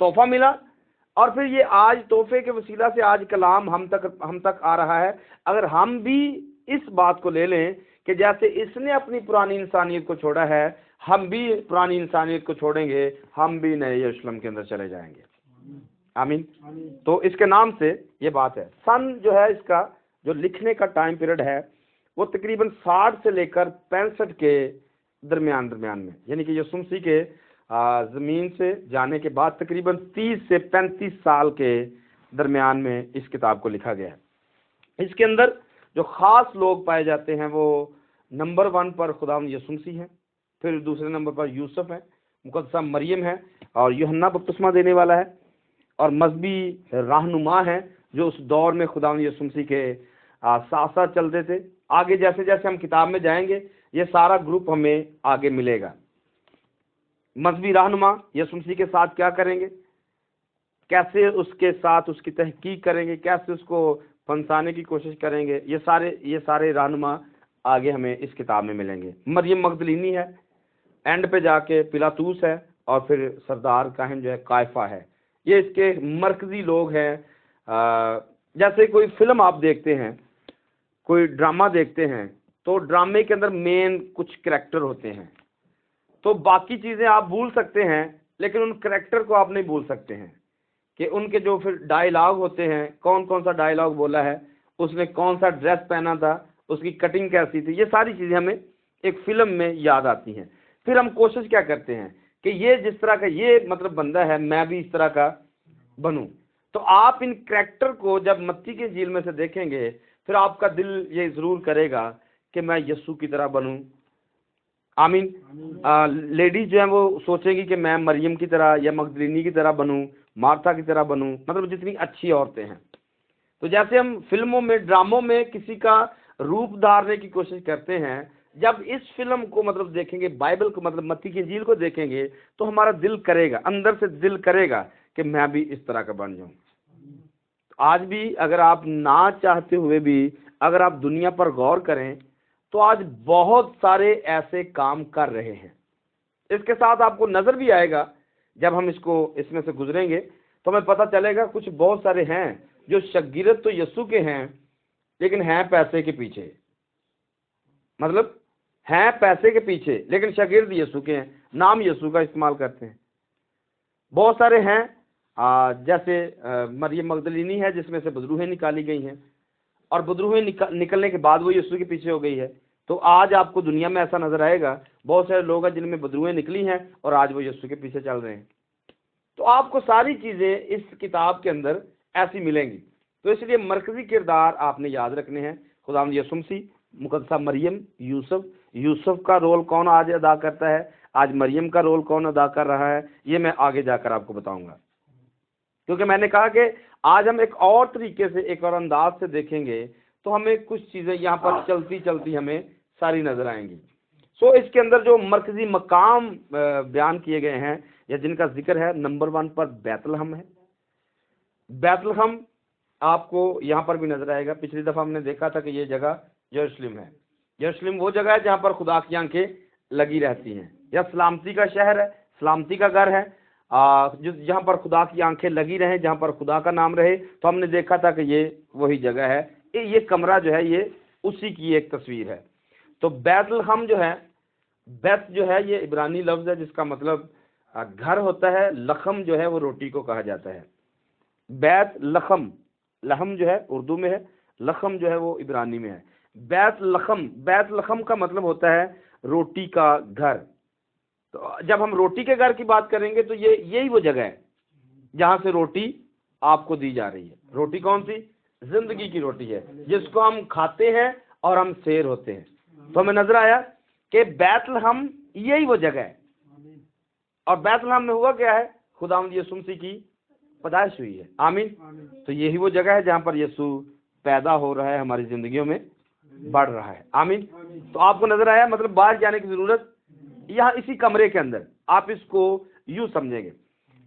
تحفہ ملا، اور پھر یہ آج تحفے کے وسیلہ سے آج کلام ہم تک آ رہا ہے۔ اگر ہم بھی اس بات کو لے لیں کہ جیسے اس نے اپنی پرانی انسانیت کو چھوڑا ہے، ہم بھی پرانی انسانیت کو چھوڑیں گے، ہم بھی نئے یروشلم کے اندر چلے جائیں گے۔ آمین۔ تو اس کے نام سے یہ بات ہے۔ سن جو ہے اس کا جو لکھنے کا ٹائم پیریڈ ہے وہ تقریباً 60 سے لے کر 65 کے درمیان میں، یعنی کہ یسوع مسیح کے زمین سے جانے کے بعد تقریباً 30 سے 35 سال کے درمیان میں اس کتاب کو لکھا گیا ہے۔ اس کے اندر جو خاص لوگ پائے جاتے ہیں وہ نمبر 1 پر خداوند یسوع مسیح ہیں، پھر دوسرے نمبر پر یوسف ہے، مقدسہ مریم ہے، اور یوحنا بپتسمہ دینے والا ہے، اور مذہبی رہنما ہیں جو اس دور میں خداوند یسوع مسیح کے ساتھ ساتھ چلتے تھے۔ آگے جیسے جیسے ہم کتاب میں جائیں گے یہ سارا گروپ ہمیں آگے ملے گا۔ مذہبی رہنما یسوع مسیح کے ساتھ کیا کریں گے، کیسے اس کے ساتھ اس کی تحقیق کریں گے، کیسے اس کو پھنسانے کی کوشش کریں گے، یہ سارے رہنما آگے ہمیں اس کتاب میں ملیں گے۔ مریم مغدلینی ہے، اینڈ پہ جا کے پلاطوس ہے، اور پھر سردار کاہن جو ہے قیافہ ہے۔ یہ اس کے مرکزی لوگ ہیں۔ جیسے کوئی فلم آپ دیکھتے ہیں، کوئی ڈرامہ دیکھتے ہیں، تو ڈرامے کے اندر مین کچھ کریکٹر ہوتے ہیں، تو باقی چیزیں آپ بھول سکتے ہیں لیکن ان کریکٹر کو آپ نہیں بھول سکتے ہیں کہ ان کے جو پھر ڈائیلاگ ہوتے ہیں، کون کون سا ڈائیلاگ بولا ہے، اس نے کون سا ڈریس پہنا تھا، اس کی کٹنگ کیسی تھی، یہ ساری چیزیں ہمیں ایک فلم میں یاد آتی ہیں۔ پھر ہم کوشش کیا کرتے ہیں کہ یہ جس طرح کا یہ مطلب بندہ ہے میں بھی اس طرح کا بنوں۔ تو آپ ان کریکٹر کو جب متی کے انجیل میں سے دیکھیں گے پھر آپ کا دل یہ ضرور کرے گا کہ میں یسوع کی طرح بنوں۔ آمین۔ لیڈیز جو ہیں وہ سوچیں گی کہ میں مریم کی طرح یا مغدلینی کی طرح بنوں، مارتھا کی طرح بنوں، مطلب جتنی اچھی عورتیں ہیں۔ تو جیسے ہم فلموں میں، ڈراموں میں کسی کا روپ دھارنے کی کوشش کرتے ہیں، جب اس فلم کو مطلب دیکھیں گے، بائبل کو مطلب متی کی انجیل کو دیکھیں گے تو ہمارا دل کرے گا، اندر سے دل کرے گا کہ میں بھی اس طرح کا بن جاؤں۔ آج بھی اگر آپ نہ چاہتے ہوئے بھی اگر آپ دنیا پر غور کریں تو آج بہت سارے ایسے کام کر رہے ہیں۔ اس کے ساتھ آپ کو نظر بھی آئے گا جب ہم اس میں سے گزریں گے تو ہمیں پتہ چلے گا کچھ بہت سارے ہیں جو شاگرد تو یسوع کے ہیں لیکن ہیں پیسے کے پیچھے، مطلب ہیں پیسے کے پیچھے لیکن شاگرد یسوع کے ہیں، نام یسوع کا استعمال کرتے ہیں۔ بہت سارے ہیں جیسے مریم مغدلینی ہے جس میں سے بدروہیں نکالی گئی ہیں، اور بدروہیں نکلنے کے بعد وہ یسوع کے پیچھے ہو گئی ہے۔ تو آج آپ کو دنیا میں ایسا نظر آئے گا، بہت سارے لوگ ہیں جن میں بدروہیں نکلی ہیں اور آج وہ یسوع کے پیچھے چل رہے ہیں۔ تو آپ کو ساری چیزیں اس کتاب کے اندر ایسی ملیں گی۔ تو اس لیے مرکزی کردار آپ نے یاد رکھنے ہیں، خداوند یسوع مسیح، مقدسہ مریم، یوسف کا رول کون آج ادا کرتا ہے، آج مریم کا رول کون ادا کر رہا ہے، یہ میں آگے جا کر آپ کو بتاؤں گا۔ کیونکہ میں نے کہا کہ آج ہم ایک اور طریقے سے، ایک اور انداز سے دیکھیں گے تو ہمیں کچھ چیزیں یہاں پر چلتی چلتی ہمیں ساری نظر آئیں گی۔ اس کے اندر جو مرکزی مقام بیان کیے گئے ہیں یا جن کا ذکر ہے، نمبر 1 پر بیت لحم ہے۔ بیت لحم آپ کو یہاں پر بھی نظر آئے گا۔ پچھلی دفعہ ہم نے دیکھا تھا کہ یہ جگہ یروشلم ہے۔ یروشلم وہ جگہ ہے جہاں پر خدا کی آنکھیں لگی رہتی ہیں، یا سلامتی کا شہر ہے، سلامتی کا گھر ہے، جہاں پر خدا کی آنکھیں لگی رہیں، جہاں پر خدا کا نام رہے۔ تو ہم نے دیکھا تھا کہ یہ وہی جگہ ہے، یہ کمرہ جو ہے یہ اسی کی ایک تصویر ہے۔ تو بیت لحم جو ہے، بیت جو ہے یہ عبرانی لفظ ہے جس کا مطلب گھر ہوتا ہے، لحم جو ہے وہ روٹی کو کہا جاتا ہے۔ بیت لحم، لحم جو ہے اردو میں ہے، لحم جو ہے وہ عبرانی میں ہے۔ بیت لحم کا مطلب ہوتا ہے روٹی کا گھر۔ تو جب ہم روٹی کے گھر کی بات کریں گے تو یہی وہ جگہ ہے جہاں سے روٹی آپ کو دی جا رہی ہے۔ روٹی کون سی؟ زندگی کی روٹی ہے جس کو ہم کھاتے ہیں اور ہم سیر ہوتے ہیں۔ تو ہمیں نظر آیا کہ بیت لحم یہی وہ جگہ ہے، اور بیت لحم میں ہوا کیا ہے؟ خداوند یسوع مسیح کی پیدائش ہوئی ہے۔ آمین۔ تو یہی وہ جگہ ہے جہاں پر یسوع پیدا ہو رہا ہے، ہماری زندگیوں میں بڑھ رہا ہے۔ آمین۔ تو آپ کو نظر آیا، مطلب باہر جانے کی ضرورت، یہاں اسی کمرے کے اندر آپ اس کو یوں سمجھیں گے۔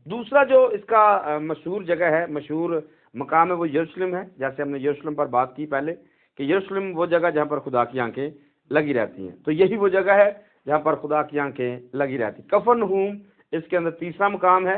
دوسرا جو اس کا مشہور جگہ ہے، مشہور مقام ہے، وہ یروشلم ہے۔ جیسے ہم نے یروشلم پر بات کی پہلے کہ یروشلم وہ جگہ جہاں پر خدا کی آنکھیں لگی رہتی ہیں، تو یہی وہ جگہ ہے جہاں پر خدا کی آنکھیں لگی رہتی۔ کفرنہوم اس کے اندر تیسرا مقام ہے،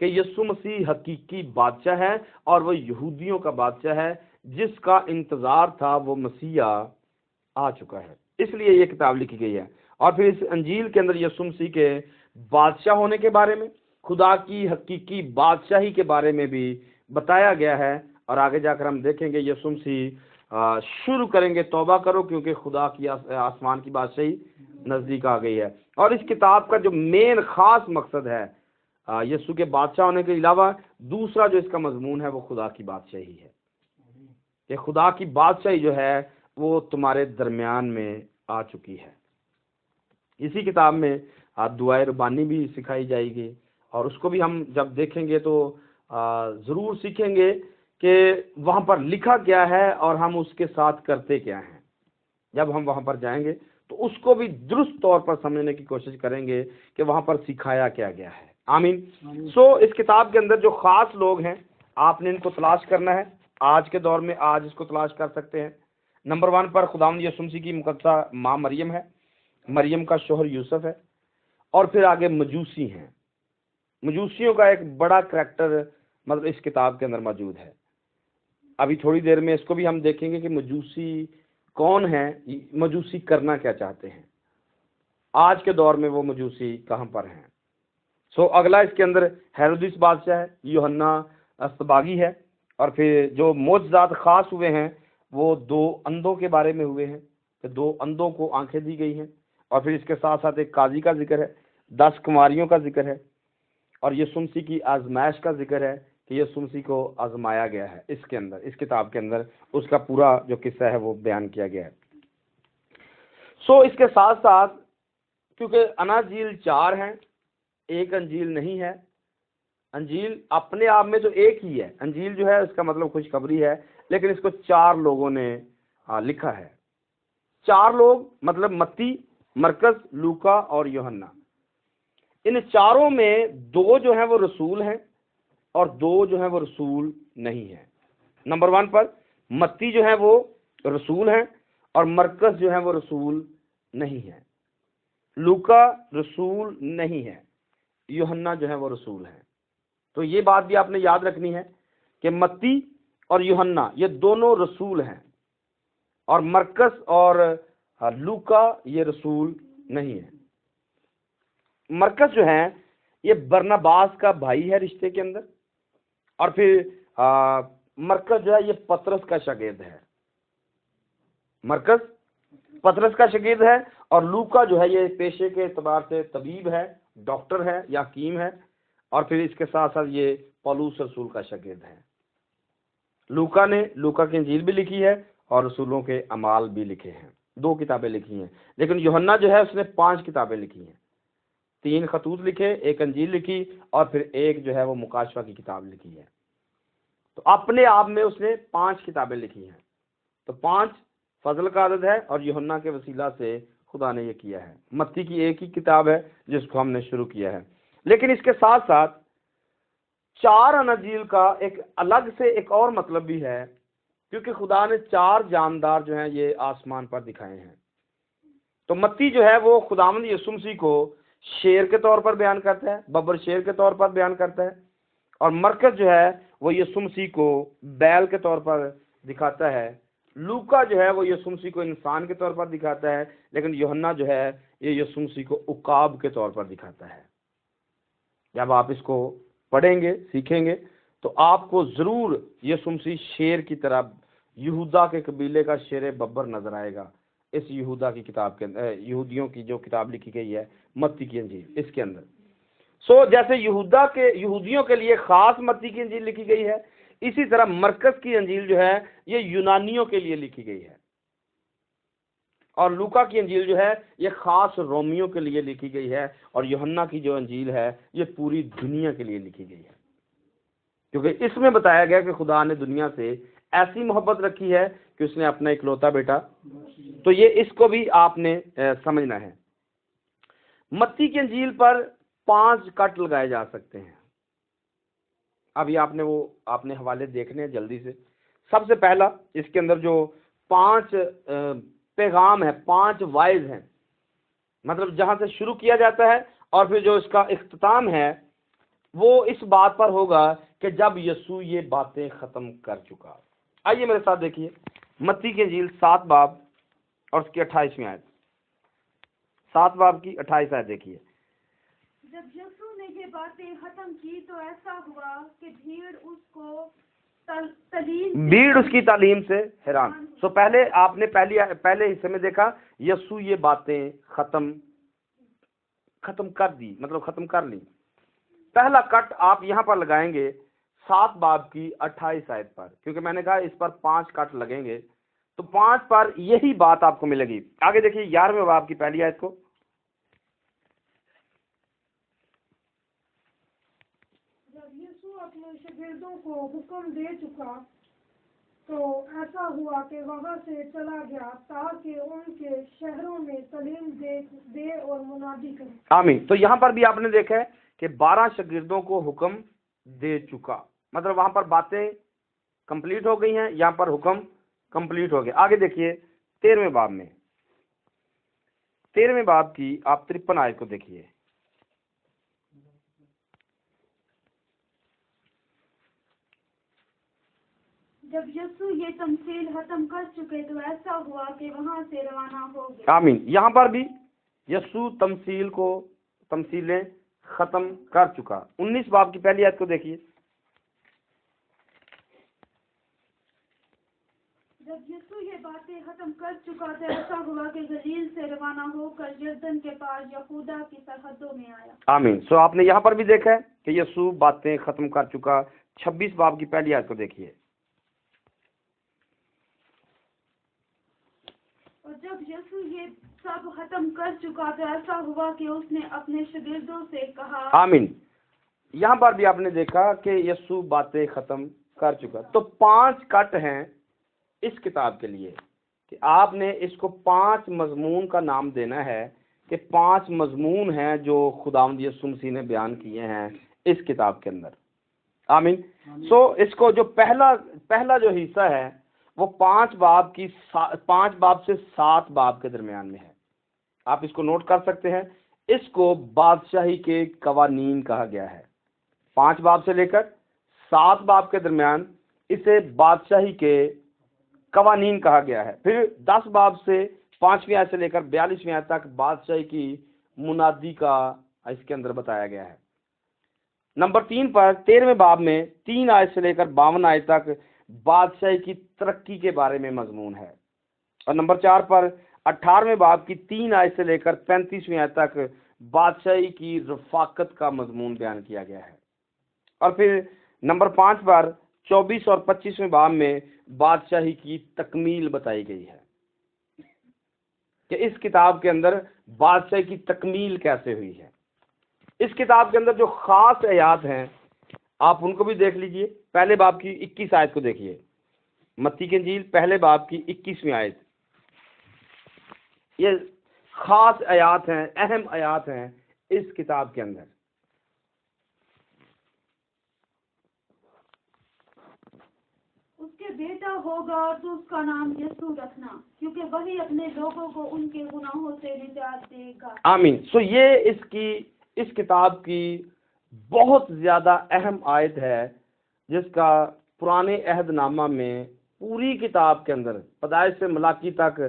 کہ یسوع مسیح حقیقی بادشاہ ہے اور وہ یہودیوں کا بادشاہ ہے، جس کا انتظار تھا وہ مسیح آ چکا ہے، اس لیے یہ کتاب لکھی گئی ہے۔ اور پھر اس انجیل کے اندر یسوع مسیح کے بادشاہ ہونے کے بارے میں، خدا کی حقیقی بادشاہی کے بارے میں بھی بتایا گیا ہے، اور آگے جا کر ہم دیکھیں گے یسوع مسیح شروع کریں گے توبہ کرو کیونکہ خدا کی آسمان کی بادشاہی نزدیک آ گئی ہے۔ اور اس کتاب کا جو مین خاص مقصد ہے یسوع کے بادشاہ ہونے کے علاوہ، دوسرا جو اس کا مضمون ہے وہ خدا کی بادشاہی ہے، کہ خدا کی بادشاہی جو ہے وہ تمہارے درمیان میں آ چکی ہے۔ اسی کتاب میں دعائے ربانی بھی سکھائی جائے گی، اور اس کو بھی ہم جب دیکھیں گے تو ضرور سیکھیں گے کہ وہاں پر لکھا کیا ہے اور ہم اس کے ساتھ کرتے کیا ہیں۔ جب ہم وہاں پر جائیں گے تو اس کو بھی درست طور پر سمجھنے کی کوشش کریں گے کہ وہاں پر سکھایا کیا گیا ہے۔ آمین۔ اس کتاب کے اندر جو خاص لوگ ہیں، آپ نے ان کو تلاش کرنا ہے۔ آج کے دور میں آج اس کو تلاش کر سکتے ہیں۔ نمبر 1 پر خداوند یسوع مسیح کی مقدسہ ماں مریم ہے، مریم کا شوہر یوسف ہے، اور پھر آگے مجوسی ہیں۔ مجوسیوں کا ایک بڑا کریکٹر مطلب اس کتاب کے اندر موجود ہے۔ ابھی تھوڑی دیر میں اس کو بھی ہم دیکھیں گے کہ مجوسی کون ہیں، مجوسی کرنا کیا چاہتے ہیں، آج کے دور میں وہ مجوسی کہاں پر ہیں۔ اگلا اس کے اندر ہیرودیس بادشاہ ہے، یوحنا استباغی ہے، اور پھر جو معجزات خاص ہوئے ہیں وہ 2 اندھوں کے بارے میں ہوئے ہیں کہ 2 اندھوں کو آنکھیں دی گئی ہیں، اور پھر اس کے ساتھ ساتھ ایک قاضی کا ذکر ہے، 10 کنواریوں کا ذکر ہے، اور یسوع مسیح کی آزمائش کا ذکر ہے کہ یسوع مسیح کو آزمایا گیا ہے۔ اس کے اندر، اس کتاب کے اندر اس کا پورا جو قصہ ہے وہ بیان کیا گیا ہے۔ اس کے ساتھ ساتھ کیونکہ اناجیل 4 ہیں، ایک انجیل نہیں ہے۔ انجیل اپنے آپ میں تو ایک ہی ہے، انجیل جو ہے اس کا مطلب خوشخبری ہے، لیکن اس کو 4 لوگوں نے لکھا ہے۔ 4 لوگ مطلب متی، مرکز، لوکا اور یوحنا۔ ان چاروں میں 2 جو ہیں وہ رسول ہیں اور 2 جو ہیں وہ رسول نہیں ہیں۔ نمبر 1 پر متی جو ہے وہ رسول ہیں اور مرکز جو ہے وہ رسول نہیں ہے، لوکا رسول نہیں ہے، یوحنا جو ہے وہ رسول ہیں۔ تو یہ بات بھی آپ نے یاد رکھنی ہے کہ متی اور یوحنا یہ دونوں رسول ہیں، اور مرکز اور لوکا یہ رسول نہیں ہے۔ مرکز جو ہے یہ برناباس کا بھائی ہے رشتے کے اندر، اور پھر مرکز جو ہے یہ پترس کا شاگرد ہے۔ مرکز پترس کا شاگرد ہے، اور لوکا جو ہے یہ پیشے کے اعتبار سے طبیب ہے، ڈاکٹر ہے یا حکیم ہے، اور پھر اس کے ساتھ ساتھ یہ پولوس رسول کا شاگرد ہے۔ لوکا نے لوکا کی انجیل بھی لکھی ہے اور رسولوں کے اعمال بھی لکھے ہیں، 2 کتابیں لکھی ہیں، لیکن یوحنا جو ہے اس نے 5 کتابیں لکھی ہیں، 3 خطوط لکھے، 1 انجیل لکھی، اور پھر 1 جو ہے وہ مکاشفہ کی کتاب لکھی ہے۔ تو اپنے آپ میں اس نے 5 کتابیں لکھی ہیں۔ تو 5 فضل کا عدد ہے، اور یوحنا کے وسیلہ سے خدا نے یہ کیا ہے۔ متی کی 1 ہی کتاب ہے جس کو ہم نے شروع کیا ہے، لیکن اس کے ساتھ ساتھ 4 اناجیل کا ایک الگ سے ایک اور مطلب بھی ہے، کیونکہ خدا نے 4 جاندار جو ہیں یہ آسمان پر دکھائے ہیں۔ تو متی جو ہے وہ خداوند یسوع مسیح کو شیر کے طور پر بیان کرتا ہے، ببر شیر کے طور پر بیان کرتا ہے، اور مرکز جو ہے وہ یسوع مسیح کو بیل کے طور پر دکھاتا ہے، لوکا جو ہے وہ یسوع مسیح کو انسان کے طور پر دکھاتا ہے، لیکن یوحنا جو ہے یہ یسوع مسیح کو عقاب کے طور پر دکھاتا ہے۔ جب آپ اس کو پڑھیں گے، سیکھیں گے، تو آپ کو ضرور یسوع مسیح شیر کی طرح یہودا کے قبیلے کا شیر ببر نظر آئے گا اس یہودا کی کتاب کے اندر، یہودیوں کی جو کتاب لکھی گئی ہے متی کی انجیل، اس کے اندر۔ جیسے یہودیوں کے لیے خاص متی کی انجیل لکھی گئی ہے، اسی طرح مرکز کی انجیل جو ہے یہ یونانیوں کے لیے لکھی گئی ہے، اور لوکا کی انجیل جو ہے یہ خاص رومیوں کے لیے لکھی گئی ہے، اور یوحنا کی جو انجیل ہے یہ پوری دنیا کے لیے لکھی گئی ہے، کیونکہ اس میں بتایا گیا کہ خدا نے دنیا سے ایسی محبت رکھی ہے کہ اس نے اپنا اکلوتا بیٹا، تو یہ اس کو بھی آپ نے سمجھنا ہے۔ متی کی انجیل پر 5 کٹ لگائے جا سکتے ہیں۔ ابھی آپ نے حوالے دیکھنے ہیں جلدی سے۔ سب سے پہلا اس کے اندر جو 5 پیغام ہے، 5 وائز ہیں، مطلب جہاں سے شروع کیا جاتا ہے اور پھر جو اس کا اختتام ہے وہ اس بات پر ہوگا کہ جب یسوع یہ باتیں ختم کر چکا۔ آئیے میرے ساتھ دیکھیے متی کی انجیل 7 باب اور اس کی 28ویں آیت، 7 باب کی 28 آیت دیکھیے۔ جب یسوع نے یہ باتیں ختم کی تو ایسا ہوا کہ بھیڑ اس کی تعلیم سے حیران۔ سو پہلے آپ نے پہلے حصے میں دیکھا یسوع یہ باتیں ختم کر دی، مطلب ختم کر لی۔ پہلا کٹ آپ یہاں پر لگائیں گے 7 باب کی 28 آیت پر، کیونکہ میں نے کہا اس پر 5 کٹ لگیں گے، تو 5 پر یہی بات آپ کو ملے گی۔ آگے دیکھیے 11ویں باب کی پہلی آیت کو۔ جب یسوع اپنے شاگردوں کو حکم دے چکا تو ایسا ہوا کہ وہاں سے چلا گیا تاکہ ان کے شہروں میں تعلیم دے اور منادی کرے۔ آمین۔ تو یہاں پر بھی آپ نے دیکھا ہے کہ 12 شاگردوں کو حکم دے چکا، مطلب وہاں پر باتیں کمپلیٹ ہو گئی ہیں، یہاں پر حکم کمپلیٹ ہو گیا۔ آگے دیکھیے 13ویں باب میں، 13ویں باب کی آپ 53 آیت کو دیکھیے۔ جب یسوع یہ تمثیل ختم کر چکے تو ایسا ہوا کہ وہاں سے روانہ ہو گئے۔ آمین۔ یہاں پر بھی یسوع تمثیلیں ختم کر چکا۔ 19 باب کی پہلی آیت کو دیکھیے۔ جب یسوع یہ باتیں ختم کر چکا تو ایسا ہوا کہ گلیل سے روانہ ہو کر یردن کے پاس یہودا کی سرحدوں میں آیا۔ آمین۔ سو آپ نے یہاں پر بھی دیکھا ہے کہ یسوع باتیں ختم کر چکا۔ 26 باب کی پہلی آیت کو دیکھیے۔ اور جب یسوع یہ سب ختم کر چکا تو ایسا ہوا کہ اس نے اپنے شاگردوں سے کہا۔ آمین۔ یہاں پر بھی آپ نے دیکھا کہ یسوع باتیں ختم کر چکا۔ تو 5 کٹ ہیں اس کتاب کے لیے کہ آپ نے اس کو 5 مضمون کا نام دینا ہے، کہ 5 مضمون ہیں جو خداوند یسوع مسیح نے بیان کیے ہیں اس کتاب کے اندر۔ آمین۔ سو اس کو جو پہلا جو حصہ ہے وہ 5 باب سے 7 باب کے درمیان میں ہے۔ آپ اس کو نوٹ کر سکتے ہیں۔ اس کو بادشاہی کے قوانین کہا گیا ہے۔ 5 باب سے لے کر 7 باب کے درمیان اسے بادشاہی کے قوانین کہا گیا ہے۔ پھر 10 باب سے 5ویں آیت سے لے کر 42ویں آیت تک بادشاہی کی منادی کا اس کے اندر بتایا گیا ہے۔ نمبر 3 پر 13ویں باب میں 3 آیت سے لے کر 52 آیت تک بادشاہی کی ترقی کے بارے میں مضمون ہے، اور نمبر 4 پر 18ویں باب کی 3 آیت سے لے کر 35ویں آیت تک بادشاہی کی رفاقت کا مضمون بیان کیا گیا ہے، اور پھر نمبر 5 پر 24 اور 25ویں باب میں بادشاہی کی تکمیل بتائی گئی ہے کہ اس کتاب کے اندر بادشاہی کی تکمیل کیسے ہوئی ہے۔ اس کتاب کے اندر جو خاص آیات ہیں آپ ان کو بھی دیکھ لیجئے۔ پہلے باب کی 21 آیت کو دیکھیے، متی کی انجیل پہلے باب کی 21ویں آیت۔ یہ خاص آیات ہیں، اہم آیات ہیں اس کتاب کے اندر۔ اس کے بیٹا ہوگا اور تو اس کا نام یسوع رکھنا، کیونکہ وہی اپنے لوگوں کو ان کے گناہوں سے نجات دے گا۔ آمین۔ سو یہ اس کتاب کی بہت زیادہ اہم آیت ہے، جس کا پرانے عہد نامہ میں پوری کتاب کے اندر پیدائش سے ملاکی تک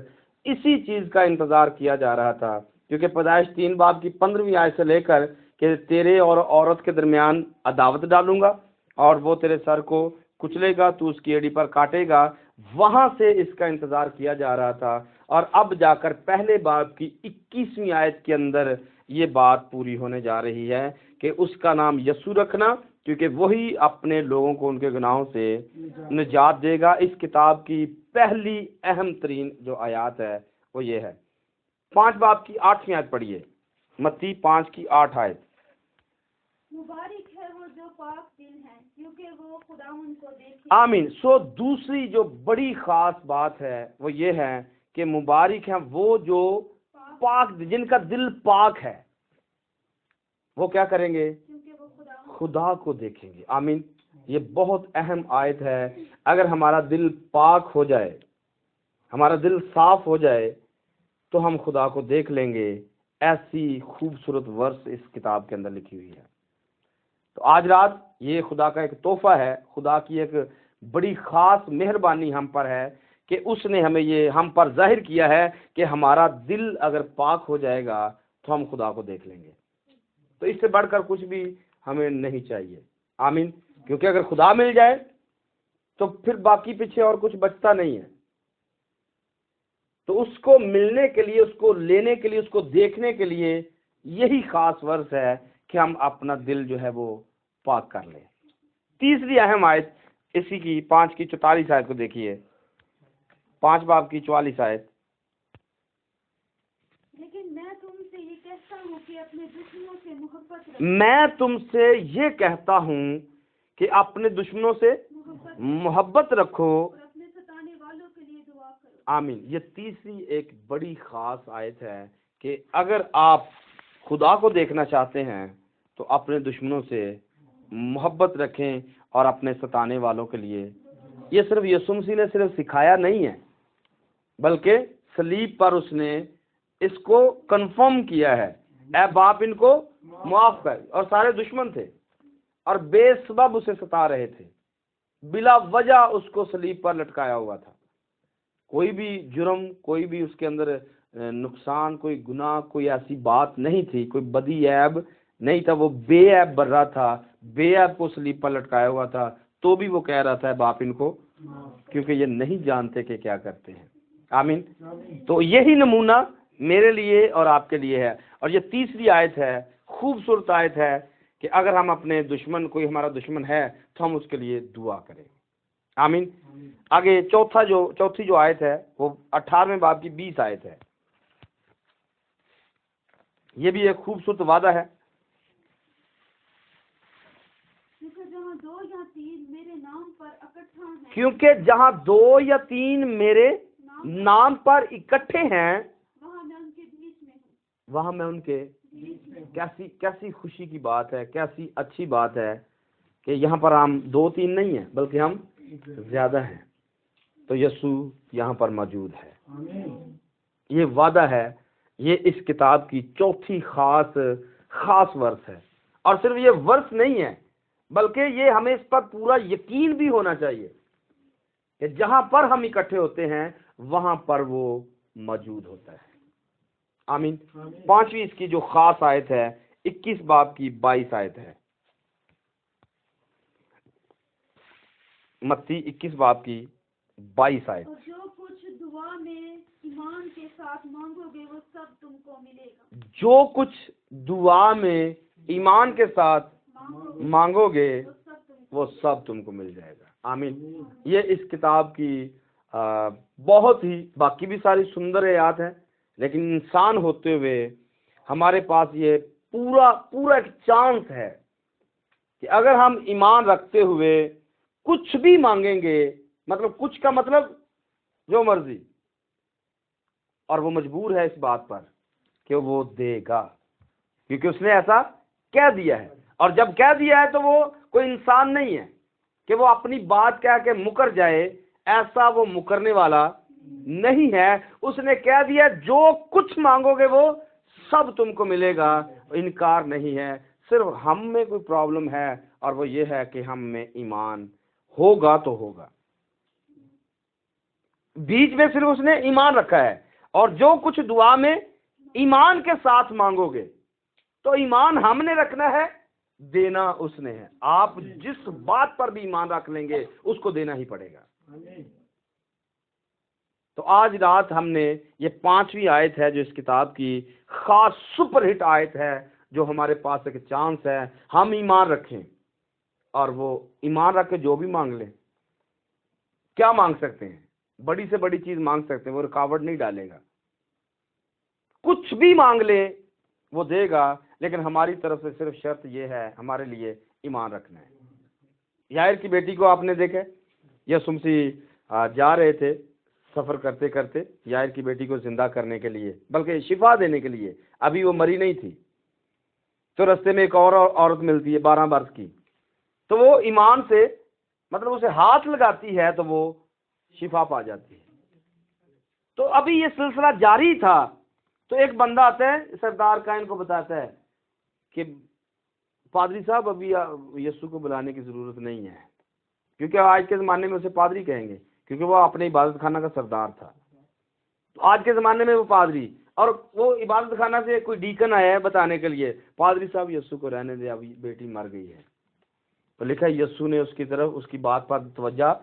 اسی چیز کا انتظار کیا جا رہا تھا، کیونکہ پیدائش 3 باب کی 15ویں آیت سے لے کر کہ تیرے اور عورت کے درمیان عداوت ڈالوں گا اور وہ تیرے سر کو کچلے گا، تو اس کی ایڑی پر کاٹے گا، وہاں سے اس کا انتظار کیا جا رہا تھا، اور اب جا کر پہلے باب کی 21ویں آیت کے اندر یہ بات پوری ہونے جا رہی ہے کہ اس کا نام یسوع رکھنا، کیونکہ وہی اپنے لوگوں کو ان کے گناہوں سے نجات دے گا۔ اس کتاب کی پہلی اہم ترین جو آیات ہے وہ یہ ہے۔ 5 باب کی 8ویں آیت پڑھیے، متی 5 کی 8 آیت۔ مبارک ہے وہ جو پاک دل ہیں، کیونکہ وہ خداوند کو دیکھیں۔ آمین۔ سو دوسری جو بڑی خاص بات ہے وہ یہ ہے کہ مبارک ہیں وہ جو پاک، جن کا دل پاک ہے، وہ کیا کریں گے؟ کیونکہ وہ خدا کو دیکھیں گے۔ آمین۔ یہ بہت اہم آیت ہے۔ اگر ہمارا دل پاک ہو جائے، ہمارا دل صاف ہو جائے، تو ہم خدا کو دیکھ لیں گے۔ ایسی خوبصورت ورس اس کتاب کے اندر لکھی ہوئی ہے۔ تو آج رات یہ خدا کا ایک تحفہ ہے، خدا کی ایک بڑی خاص مہربانی ہم پر ہے کہ اس نے ہمیں یہ ہم پر ظاہر کیا ہے کہ ہمارا دل اگر پاک ہو جائے گا تو ہم خدا کو دیکھ لیں گے. تو اس سے بڑھ کر کچھ بھی ہمیں نہیں چاہیے. آمین. کیونکہ اگر خدا مل جائے تو پھر باقی پیچھے اور کچھ بچتا نہیں ہے. تو اس کو ملنے کے لیے، اس کو لینے کے لیے، اس کو دیکھنے کے لیے یہی خاص ورث ہے کہ ہم اپنا دل جو ہے وہ پاک کر لیں. تیسری اہم آیت اسی کی 5:44 آیت کو دیکھیے. 5 باب کی 44 آیت. لیکن میں تم سے یہ کہتا ہوں کہ اپنے دشمنوں سے محبت رکھو. میں تم سے یہ کہتا ہوں کہ اپنے دشمنوں سے محبت رکھو اور اپنے ستانے والوں کے لیے دعا کرو. آمین. یہ تیسری ایک بڑی خاص آیت ہے کہ اگر آپ خدا کو دیکھنا چاہتے ہیں تو اپنے دشمنوں سے محبت رکھیں اور اپنے ستانے والوں کے لیے. یہ صرف یسوع مسیح نے صرف سکھایا نہیں ہے، بلکہ صلیب پر اس نے اس کو کنفرم کیا ہے. اے باپ ان کو معاف کر. اور سارے دشمن تھے اور بے سبب اسے ستا رہے تھے، بلا وجہ اس کو صلیب پر لٹکایا ہوا تھا. کوئی بھی جرم، کوئی بھی اس کے اندر نقصان، کوئی گناہ، کوئی ایسی بات نہیں تھی، کوئی بدی عیب نہیں تھا. وہ بے عیب برا تھا، بے عیب کو صلیب پر لٹکایا ہوا تھا. تو بھی وہ کہہ رہا تھا باپ ان کو، کیونکہ یہ نہیں جانتے کہ کیا کرتے ہیں. آمین. تو یہی نمونہ میرے لیے اور آپ کے لیے ہے. اور یہ تیسری آیت ہے، خوبصورت آیت ہے کہ اگر ہم اپنے دشمن، کوئی ہمارا دشمن ہے تو ہم اس کے لیے دعا کریں. آمین. آگے چوتھی جو آیت ہے وہ 18ویں باب کی 20 آیت ہے. یہ بھی ایک خوبصورت وعدہ ہے. کیونکہ جہاں 2 یا 3 میرے نام پر اکٹھے ہیں وہاں میں ان کے. کیسی خوشی کی بات ہے، کیسی اچھی بات ہے کہ یہاں پر ہم 2-3 نہیں ہیں بلکہ ہم زیادہ ہیں. تو یسوع یہاں پر موجود ہے. یہ وعدہ ہے. یہ اس کتاب کی چوتھی خاص ورث ہے. اور صرف یہ ورث نہیں ہے بلکہ یہ ہمیں اس پر پورا یقین بھی ہونا چاہیے کہ جہاں پر ہم اکٹھے ہوتے ہیں وہاں پر وہ موجود ہوتا ہے. آمین. 5ویں اس کی جو خاص آیت ہے 21 باب کی 22 آیت ہے. متی 21 باب کی 22 آیت. جو کچھ دعا میں ایمان کے ساتھ مانگو گے وہ سب تم کو ملے گا. جو کچھ دعا میں ایمان کے ساتھ مانگو گے وہ سب تم کو مل جائے گا. آمین. یہ اس کتاب کی بہت ہی، باقی بھی ساری سندر آیات ہیں، لیکن انسان ہوتے ہوئے ہمارے پاس یہ پورا ایک چانس ہے کہ اگر ہم ایمان رکھتے ہوئے کچھ بھی مانگیں گے، مطلب کچھ کا مطلب جو مرضی، اور وہ مجبور ہے اس بات پر کہ وہ دے گا، کیونکہ اس نے ایسا کہہ دیا ہے. اور جب کہہ دیا ہے تو وہ کوئی انسان نہیں ہے کہ وہ اپنی بات کہہ کے مکر جائے. ایسا وہ مکرنے والا نہیں ہے. اس نے کہہ دیا جو کچھ مانگو گے وہ سب تم کو ملے گا. انکار نہیں ہے. صرف ہم میں کوئی پرابلم ہے اور وہ یہ ہے کہ ہم میں ایمان ہوگا تو ہوگا. بیچ میں صرف اس نے ایمان رکھا ہے. اور جو کچھ دعا میں ایمان کے ساتھ مانگو گے، تو ایمان ہم نے رکھنا ہے، دینا اس نے ہے. آپ جس بات پر بھی ایمان رکھ لیں گے اس کو دینا ہی پڑے گا. تو آج رات ہم نے یہ 5ویں آیت ہے جو اس کتاب کی خاص سپر ہٹ آیت ہے، جو ہمارے پاس ایک چانس ہے ہم ایمان رکھیں اور وہ ایمان رکھ کے جو بھی مانگ لیں. کیا مانگ سکتے ہیں؟ بڑی سے بڑی چیز مانگ سکتے ہیں، وہ رکاوٹ نہیں ڈالے گا. کچھ بھی مانگ لیں وہ دے گا، لیکن ہماری طرف سے صرف شرط یہ ہے ہمارے لیے ایمان رکھنا ہے. یائر کی بیٹی کو آپ نے دیکھا، یسوع مسیح جا رہے تھے سفر کرتے کرتے یائر کی بیٹی کو زندہ کرنے کے لیے، بلکہ شفا دینے کے لیے. ابھی وہ مری نہیں تھی. تو رستے میں ایک اور عورت ملتی ہے 12 برس کی. تو وہ ایمان سے، مطلب اسے ہاتھ لگاتی ہے تو وہ شفا پا جاتی ہے. تو ابھی یہ سلسلہ جاری تھا. تو ایک بندہ آتا ہے، سردار کائن کو بتاتا ہے کہ پادری صاحب ابھی یسوع کو بلانے کی ضرورت نہیں ہے، کیونکہ آج کے زمانے میں اسے پادری کہیں گے، کیونکہ وہ اپنے عبادت خانہ کا سردار تھا۔ تو آج کے زمانے میں وہ پادری، اور وہ عبادت خانہ سے کوئی ڈیکن آیا ہے بتانے کے لیے پادری صاحب یسوع کو رہنے دے، ابھی بیٹی مر گئی ہے۔ تو لکھا ہے یسوع نے اس کی طرف اس کی بات پر توجہ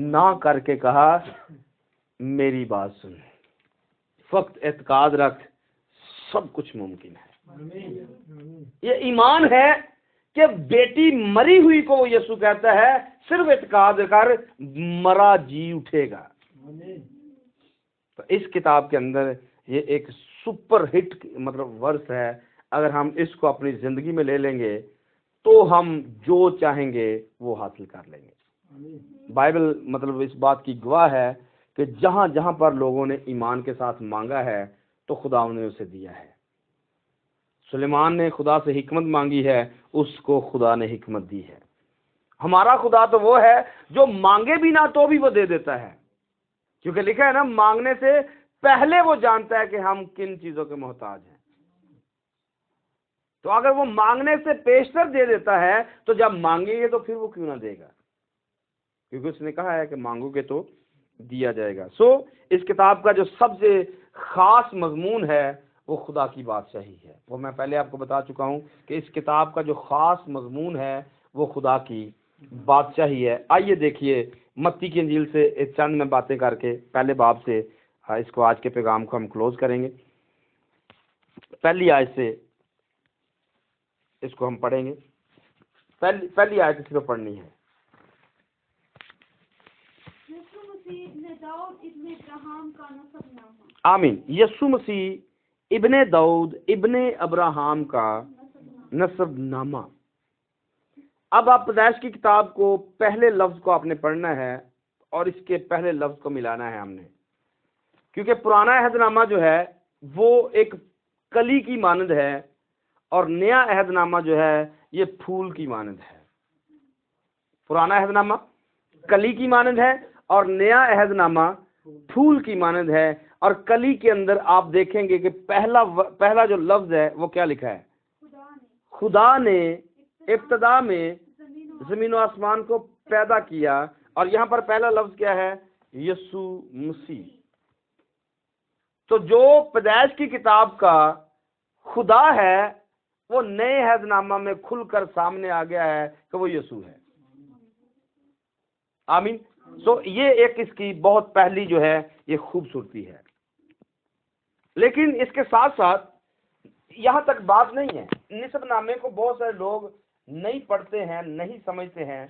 نہ کر کے کہا میری بات سن، فقط اعتقاد رکھ، سب کچھ ممکن ہے۔ یہ ایمان ہے کہ بیٹی مری ہوئی کو وہ یسوع کہتا ہے صرف اعتقاد کر، مرا جی اٹھے گا۔ تو اس کتاب کے اندر یہ ایک سپر ہٹ مطلب ورس ہے، اگر ہم اس کو اپنی زندگی میں لے لیں گے تو ہم جو چاہیں گے وہ حاصل کر لیں گے۔ بائبل مطلب اس بات کی گواہ ہے کہ جہاں جہاں پر لوگوں نے ایمان کے ساتھ مانگا ہے تو خدا نے اسے دیا ہے۔ سلیمان نے خدا سے حکمت مانگی ہے، اس کو خدا نے حکمت دی ہے۔ ہمارا خدا تو وہ ہے جو مانگے بھی نہ تو بھی وہ دے دیتا ہے، کیونکہ لکھا ہے نا مانگنے سے پہلے وہ جانتا ہے کہ ہم کن چیزوں کے محتاج ہیں۔ تو اگر وہ مانگنے سے پیشتر دے دیتا ہے تو جب مانگیں گے تو پھر وہ کیوں نہ دے گا، کیونکہ اس نے کہا ہے کہ مانگو گے تو دیا جائے گا۔ سو اس کتاب کا جو سب سے خاص مضمون ہے وہ خدا کی بادشاہی ہے۔ وہ میں پہلے آپ کو بتا چکا ہوں کہ اس کتاب کا جو خاص مضمون ہے وہ خدا کی بادشاہی ہے۔ آئیے دیکھیے متی کی انجیل سے ایک چند میں باتیں کر کے پہلے باب سے اس کو آج کے پیغام کو ہم کلوز کریں گے۔ پہلی آیت سے اس کو ہم پڑھیں گے، پہلی آیت اس کو پڑھنی ہے۔ یسوع مسیح ابن داؤد ابن ابراہیم کا نسب نامہ۔ آمین۔ یسوع مسیح ابن داؤد ابن ابراہیم کا نسب نامہ۔ اب آپ پیدائش کی کتاب کو پہلے لفظ کو آپ نے پڑھنا ہے اور اس کے پہلے لفظ کو ملانا ہے ہم نے، کیونکہ پرانا عہد نامہ جو ہے وہ ایک کلی کی مانند ہے اور نیا عہد نامہ جو ہے یہ پھول کی مانند ہے۔ پرانا عہد نامہ کلی کی مانند ہے اور نیا عہد نامہ پھول کی مانند ہے، اور کلی کے اندر آپ دیکھیں گے کہ پہلا جو لفظ ہے وہ کیا لکھا ہے؟ خدا نے ابتدا میں زمین و آسمان کو پیدا کیا، اور یہاں پر پہلا لفظ کیا ہے؟ یسوع مسیح۔ تو جو پیدائش کی کتاب کا خدا ہے وہ نئے عہد نامہ میں کھل کر سامنے آ گیا ہے کہ وہ یسوع ہے۔ آمین۔ سو یہ ایک اس کی بہت پہلی جو ہے یہ خوبصورتی ہے، لیکن اس کے ساتھ ساتھ یہاں تک بات نہیں ہے۔ نسب نامے کو بہت سارے لوگ نہیں پڑھتے ہیں، نہیں سمجھتے ہیں،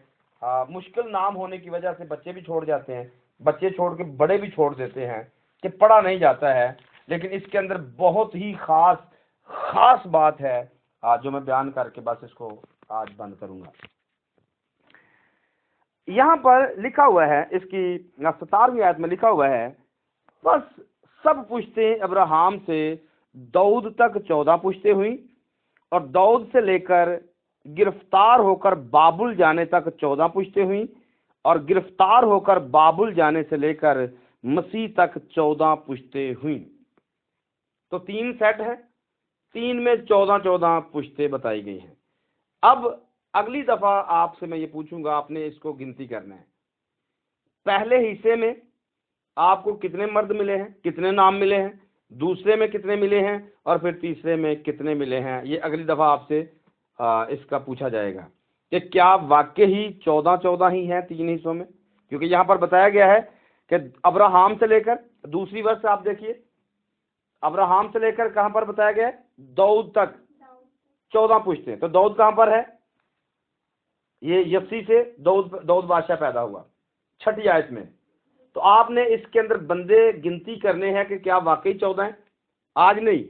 مشکل نام ہونے کی وجہ سے بچے بھی چھوڑ جاتے ہیں، بچے چھوڑ کے بڑے بھی چھوڑ دیتے ہیں کہ پڑھا نہیں جاتا ہے، لیکن اس کے اندر بہت ہی خاص بات ہے جو میں بیان کر کے بس اس کو آج بند کروں گا۔ یہاں پر لکھا ہوا ہے، اس کی 17ویں آیت میں لکھا ہوا ہے، بس سب پشتیں ابراہیم سے داؤد تک 14 پشتیں ہوئیں، اور داؤد سے لے کر گرفتار ہو کر بابل جانے تک 14 پشتیں ہوئیں، اور گرفتار ہو کر بابل جانے سے لے کر مسیح تک 14 پشتیں ہوئیں۔ تو 3 سیٹ ہے، 3 میں 14 پشتیں بتائی گئی ہیں۔ اب اگلی دفعہ آپ سے میں یہ پوچھوں گا، آپ نے اس کو گنتی کرنا ہے۔ پہلے حصے میں آپ کو کتنے مرد ملے ہیں، کتنے نام ملے ہیں، دوسرے میں کتنے ملے ہیں، اور پھر تیسرے میں کتنے ملے ہیں، یہ اگلی دفعہ آپ سے اس کا پوچھا جائے گا کہ کیا واقعی 14 ہی ہیں 3 حصوں میں، کیونکہ یہاں پر بتایا گیا ہے کہ ابراہیم سے لے کر دوسری ورس آپ دیکھیے، ابراہیم سے لے کر کہاں پر بتایا گیا ہے؟ داؤد تک 14 پشتیں۔ تو داؤد کہاں پر ہے؟ یہ یسی سے داؤد بادشاہ پیدا ہوا 6 آیت میں۔ تو آپ نے اس کے اندر بندے گنتی کرنے ہیں کہ کیا واقعی 14 ہیں؟ آج نہیں،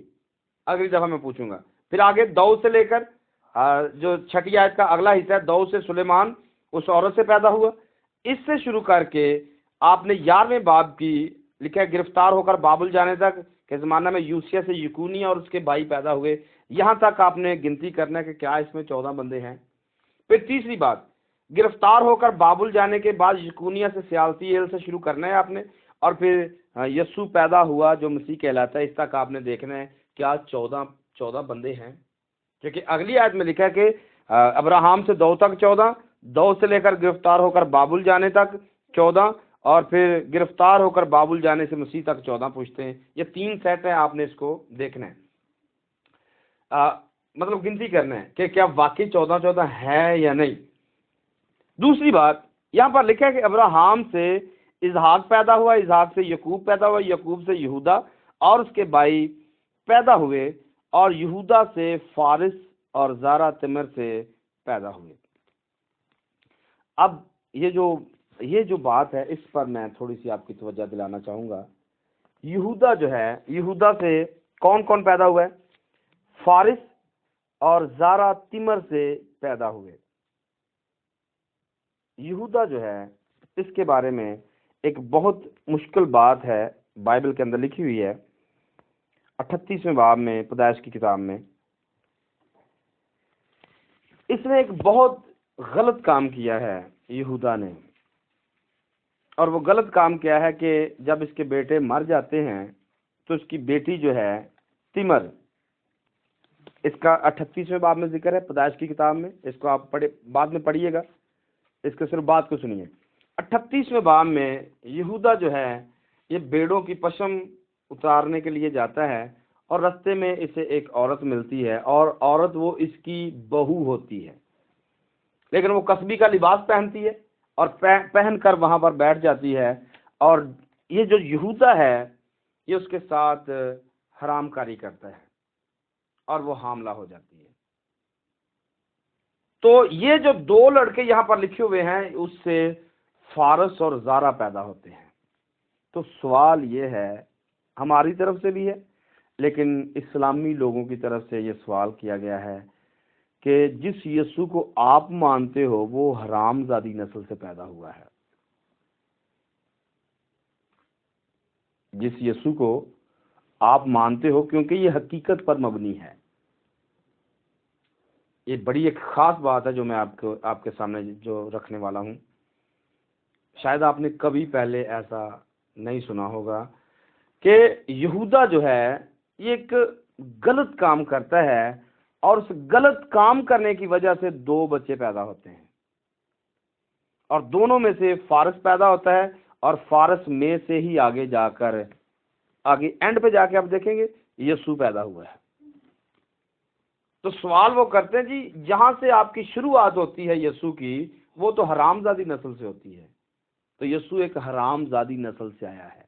اگلی دفعہ میں پوچھوں گا۔ پھر آگے داؤد سے لے کر جو 6 آیت کا اگلا حصہ ہے، داؤد سے سلیمان اس عورت سے پیدا ہوا، اس سے شروع کر کے آپ نے 11ویں باب کی لکھا ہے گرفتار ہو کر بابل جانے تک کے زمانہ میں یوسیہ سے یکونیہ اور اس کے بھائی پیدا ہوئے، یہاں تک آپ نے گنتی کرنا ہے کہ کیا اس میں 14 بندے ہیں۔ پھر تیسری بات، گرفتار ہو کر بابل جانے کے بعد یکونیہ سے سیالتی ایل سے شروع کرنا ہے آپ نے، اور پھر یسوع پیدا ہوا جو مسیح کہلاتا ہے، اس تک آپ نے دیکھنا ہے کیا 14 بندے ہیں، کیونکہ اگلی آیت میں لکھا ہے کہ ابراہم سے دو تک 14، دو سے لے کر گرفتار ہو کر بابل جانے تک 14، اور پھر گرفتار ہو کر بابل جانے سے مسیح تک 14 پوچھتے ہیں. یہ 3 سیٹ ہیں، آپ نے اس کو دیکھنا ہے، مطلب گنتی کرنا ہے کہ کیا واقعی 14 ہے یا نہیں. دوسری بات یہاں پر لکھا ہے کہ ابراہم سے اسحاق پیدا ہوا، اسحاق سے یعقوب پیدا ہوا، یعقوب سے یہودا اور اس کے بھائی پیدا ہوئے، اور یہودا سے فارس اور زارا تمر سے پیدا ہوئے. اب یہ جو بات ہے اس پر میں تھوڑی سی آپ کی توجہ دلانا چاہوں گا. یہودا جو ہے، یہودا سے کون کون پیدا ہوا ہے؟ فارس اور زارا تمر سے پیدا ہوئے. یہودا جو ہے اس کے بارے میں ایک بہت مشکل بات ہے، بائبل کے اندر لکھی ہوئی ہے 38ویں باب میں، پیدائش کی کتاب میں. اس نے ایک بہت غلط کام کیا ہے یہودا نے، اور وہ غلط کام کیا ہے کہ جب اس کے بیٹے مر جاتے ہیں تو اس کی بیٹی جو ہے تمر، اس کا 38ویں باب میں ذکر ہے پیدائش کی کتاب میں، اس کو آپ بعد میں پڑھیے گا، اس کے صرف بات کو سنیے. 38ویں باب میں یہودا جو ہے یہ بیڑوں کی پشم اتارنے کے لیے جاتا ہے، اور رستے میں اسے ایک عورت ملتی ہے، اور عورت وہ اس کی بہو ہوتی ہے، لیکن وہ قصبی کا لباس پہنتی ہے اور پہن کر وہاں پر بیٹھ جاتی ہے، اور یہ جو یہودا ہے یہ اس کے ساتھ حرام کاری کرتا ہے اور وہ حاملہ ہو جاتی ہے. تو یہ جو 2 لڑکے یہاں پر لکھے ہوئے ہیں اس سے فارس اور زارا پیدا ہوتے ہیں. تو سوال یہ ہے، ہماری طرف سے بھی ہے لیکن اسلامی لوگوں کی طرف سے یہ سوال کیا گیا ہے کہ جس یسوع کو آپ مانتے ہو وہ حرام زادی نسل سے پیدا ہوا ہے. جس یسوع کو آپ مانتے ہو، کیونکہ یہ حقیقت پر مبنی ہے. یہ بڑی ایک خاص بات ہے جو میں آپ کے سامنے جو رکھنے والا ہوں. شاید آپ نے کبھی پہلے ایسا نہیں سنا ہوگا کہ یہودا جو ہے یہ ایک غلط کام کرتا ہے، اور اس غلط کام کرنے کی وجہ سے 2 بچے پیدا ہوتے ہیں، اور دونوں میں سے فارس پیدا ہوتا ہے، اور فارس میں سے ہی آگے جا کر اینڈ پہ جا کے آپ دیکھیں گے یسوع پیدا ہوا ہے. تو سوال وہ کرتے ہیں جی جہاں سے آپ کی شروعات ہوتی ہے یسوع کی، وہ تو حرام زادی نسل سے ہوتی ہے، تو یسوع ایک حرام زادی نسل سے آیا ہے.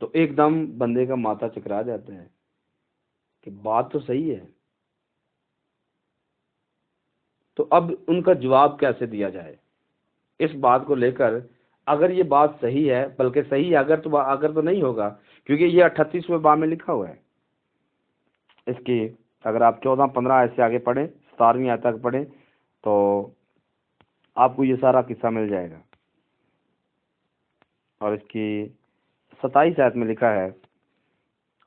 تو ایک دم بندے کا ماتھا چکرا جاتا ہے کہ بات تو صحیح ہے. تو اب ان کا جواب کیسے دیا جائے اس بات کو لے کر؟ اگر یہ بات صحیح ہے، بلکہ صحیح ہے اگر تو نہیں ہوگا، کیونکہ یہ 38ویں باب میں لکھا ہوا ہے. اس کی اگر آپ 14-15 آیت سے آگے پڑھیں، 17ویں آیت تک پڑھیں تو آپ کو یہ سارا قصہ مل جائے گا. اور اس کی 27 آیت میں لکھا ہے،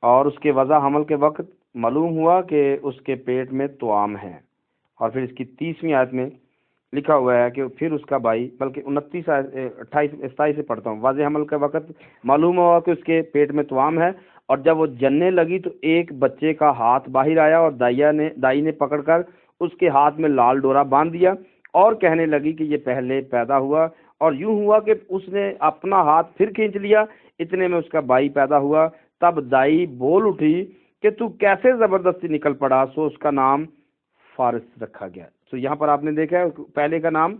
اور اس کے وضع حمل کے وقت معلوم ہوا کہ اس کے پیٹ میں توام ہے. اور پھر اس کی 30ویں آیت میں لکھا ہوا ہے کہ پھر اس کا بھائی، بلکہ 27 سے پڑھتا ہوں. واضح حمل کے وقت معلوم ہوا کہ اس کے پیٹ میں توام ہے، اور جب وہ جننے لگی تو ایک بچے کا ہاتھ باہر آیا، اور دائی نے پکڑ کر اس کے ہاتھ میں لال ڈورا باندھ دیا، اور کہنے لگی کہ یہ پہلے پیدا ہوا. اور یوں ہوا کہ اس نے اپنا ہاتھ پھر کھینچ لیا، اتنے میں اس کا بھائی پیدا ہوا. تب دائی بول اٹھی کہ تو کیسے زبردستی نکل پڑا، سو اس کا نام فارس رکھا گیا. تو یہاں پر آپ نے دیکھا ہے پہلے کا نام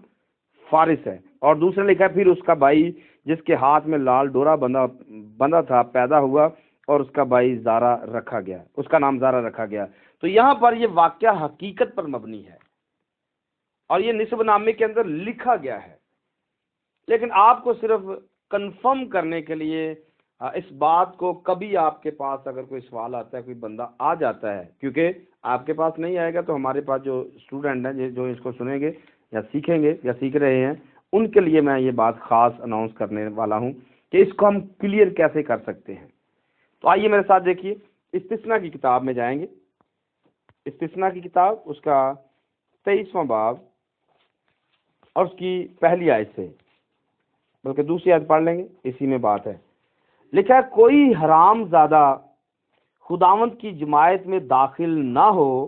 فارس ہے، اور دوسرا لکھا ہے پھر اس کا بھائی جس کے ہاتھ میں لال ڈورا بندھا تھا پیدا ہوا، اور اس کا بھائی زارا رکھا گیا، اس کا نام زارا رکھا گیا. تو یہاں پر یہ واقعہ حقیقت پر مبنی ہے، اور یہ نسب نامے کے اندر لکھا گیا ہے. لیکن آپ کو صرف کنفرم کرنے کے لیے اس بات کو، کبھی آپ کے پاس اگر کوئی سوال آتا ہے، کوئی بندہ آ جاتا ہے، کیونکہ آپ کے پاس نہیں آئے گا تو ہمارے پاس جو اسٹوڈنٹ ہیں جو اس کو سنیں گے یا سیکھیں گے یا سیکھ رہے ہیں، ان کے لیے میں یہ بات خاص اناؤنس کرنے والا ہوں کہ اس کو ہم کلیئر کیسے کر سکتے ہیں. تو آئیے میرے ساتھ دیکھیے، استثنا کی کتاب میں جائیں گے. استثنا کی کتاب اس کا 23واں باب اور اس کی پہلی آیت سے، بلکہ دوسری آیت پڑھ لیں گے، اسی میں بات ہے. لکھا ہے کوئی حرام زادہ خداوند کی جماعت میں داخل نہ ہو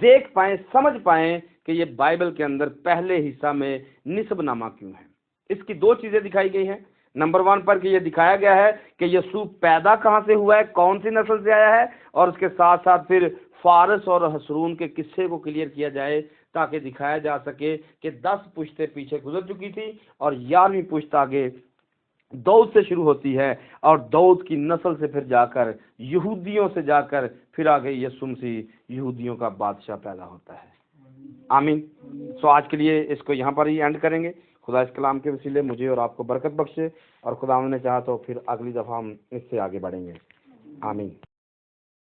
دیکھ پائیں، سمجھ پائیں کہ یہ بائبل کے اندر پہلے حصہ میں نسب نامہ کیوں ہے۔ اس کی دو چیزیں دکھائی گئی ہیں۔ نمبر 1 پر کہ یہ دکھایا گیا ہے کہ یسوع پیدا کہاں سے ہوا ہے، کون سی نسل سے آیا ہے، اور اس کے ساتھ ساتھ پھر فارس اور حسرون کے قصے کو کلیئر کیا جائے تاکہ دکھایا جا سکے کہ 10 پشتیں پیچھے گزر چکی تھی اور 11ویں پشت آگے داؤد سے شروع ہوتی ہے، اور داؤد کی نسل سے پھر جا کر یہودیوں سے جا کر پھر آگے یسوع مسیح یہودیوں کا بادشاہ پیدا ہوتا ہے۔ آمین۔ سو آج کے لیے اس کو یہاں پر ہی اینڈ کریں گے۔ خدا اس کلام کے وسیلے مجھے اور آپ کو برکت بخشے، اور خدا نے چاہا تو پھر اگلی دفعہ ہم اس سے آگے بڑھیں گے۔ آمین۔